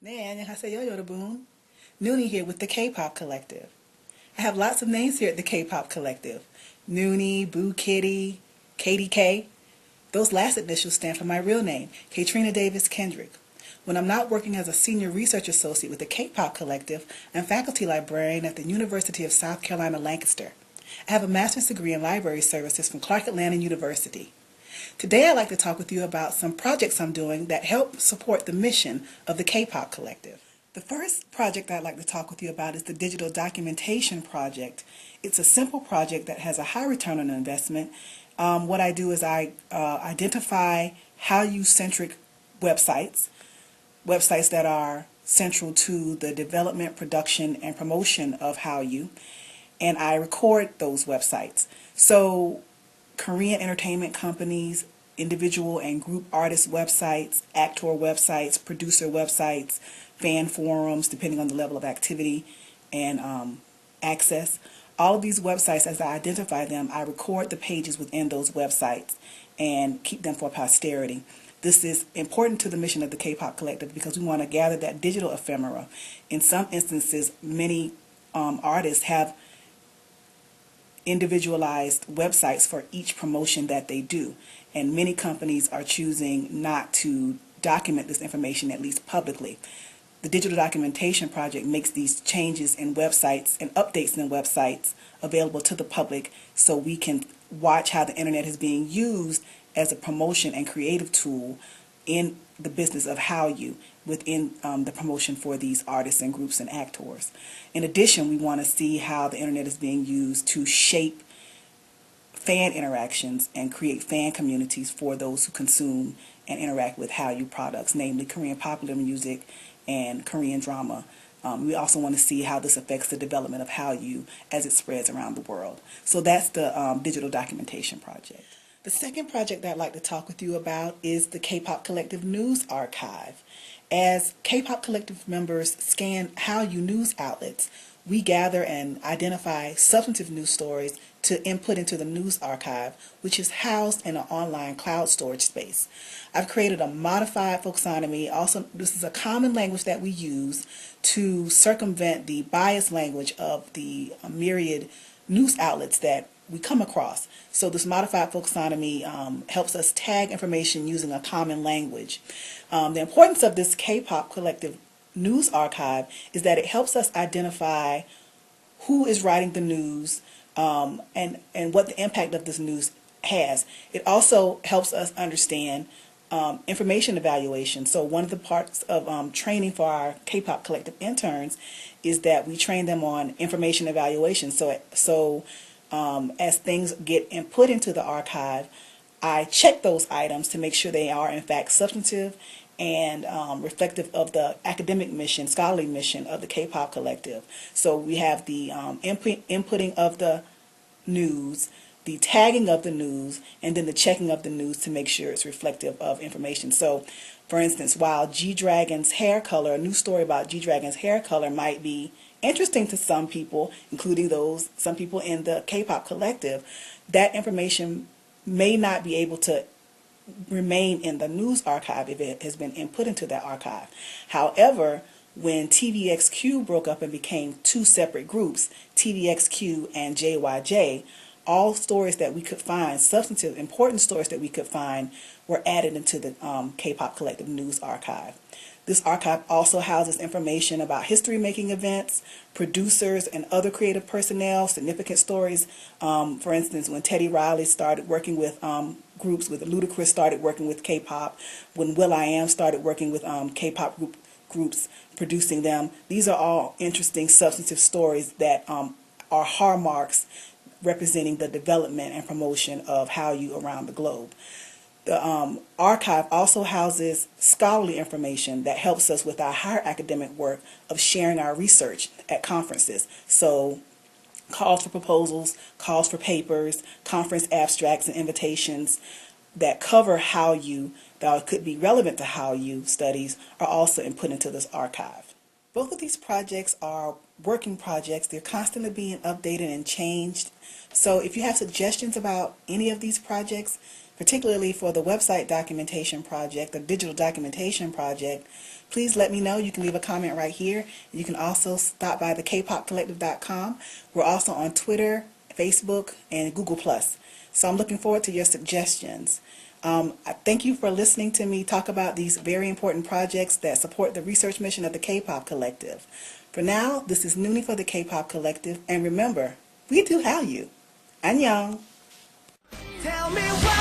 네, 안녕하세요, 여러분. Noonie here with the K-Pop Collective. I have lots of names here at the K-Pop Collective. Noonie, Boo Kitty, KDK. Those last initials stand for my real name, Katrina Davis Kendrick. When I'm not working as a senior research associate with the K-Pop Collective, I'm faculty librarian at the University of South Carolina, Lancaster. I have a master's degree in library services from Clark Atlanta University. Today I'd like to talk with you about some projects I'm doing that help support the mission of the K-Pop Collective. The first project I'd like to talk with you about is the Digital Documentation Project. It's a simple project that has a high return on investment. What I do is I identify HowU-centric websites that are central to the development, production, and promotion of HowU, and I record those websites. So Korean entertainment companies, individual and group artist websites, actor websites, producer websites, fan forums, depending on the level of activity and access. All of these websites, as I identify them, I record the pages within those websites and keep them for posterity. This is important to the mission of the K-Pop Collective because we want to gather that digital ephemera. In some instances, many artists have individualized websites for each promotion that they do, and many companies are choosing not to document this information, at least publicly. The Digital Documentation Project makes these changes in websites and updates in websites available to the public so we can watch how the internet is being used as a promotion and creative tool in the business of HowU within the promotion for these artists and groups and actors. In addition, we want to see how the internet is being used to shape fan interactions and create fan communities for those who consume and interact with HowU products, namely Korean popular music and Korean drama. We also want to see how this affects the development of HowU as it spreads around the world. So that's the Digital Documentation Project. The second project I'd like to talk with you about is the K-Pop Collective News Archive. As K-Pop Collective members scan HowU news outlets, we gather and identify substantive news stories to input into the news archive, which is housed in an online cloud storage space. I've created a modified folksonomy. Also, this is a common language that we use to circumvent the biased language of the myriad news outlets that we come across. So this modified folksonomy helps us tag information using a common language. The importance of this K-Pop Collective News Archive is that it helps us identify who is writing the news and what the impact of this news has. It also helps us understand information evaluation. So one of the parts of training for our K-Pop Collective interns is that we train them on information evaluation. So as things get input into the archive, I check those items to make sure they are in fact substantive and reflective of the academic mission, scholarly mission of the K-Pop Collective. So we have the inputting of the news, the tagging of the news, and then the checking of the news to make sure it's reflective of information. So, for instance, while G-Dragon's hair color, a news story about G-Dragon's hair color might be interesting to some people, including some people in the K-Pop Collective, that information may not be able to remain in the news archive if it has been input into that archive. However, when TVXQ broke up and became two separate groups, TVXQ and JYJ, all stories that we could find, substantive, important stories that we could find, were added into the K-Pop Collective News Archive. This archive also houses information about history-making events, producers and other creative personnel, significant stories. For instance, when Teddy Riley started working with groups, with Ludacris started working with K-pop, when will.i.am started working with K-pop groups, producing them. These are all interesting, substantive stories that are hallmarks representing the development and promotion of HowU around the globe. The archive also houses scholarly information that helps us with our higher academic work of sharing our research at conferences. So calls for proposals, calls for papers, conference abstracts and invitations that cover HowU, that could be relevant to HowU studies, are also input into this archive. Both of these projects are working projects. They're constantly being updated and changed. So if you have suggestions about any of these projects, particularly for the website documentation project, the digital documentation project, please let me know. You can leave a comment right here. You can also stop by the kpopcollective.com. We're also on Twitter, Facebook, and Google+. So I'm looking forward to your suggestions. I thank you for listening to me talk about these very important projects that support the research mission of the K-Pop Collective. For now, this is Noonie for the K-Pop Collective, and remember, we do have you. Annyeong. Tell me why.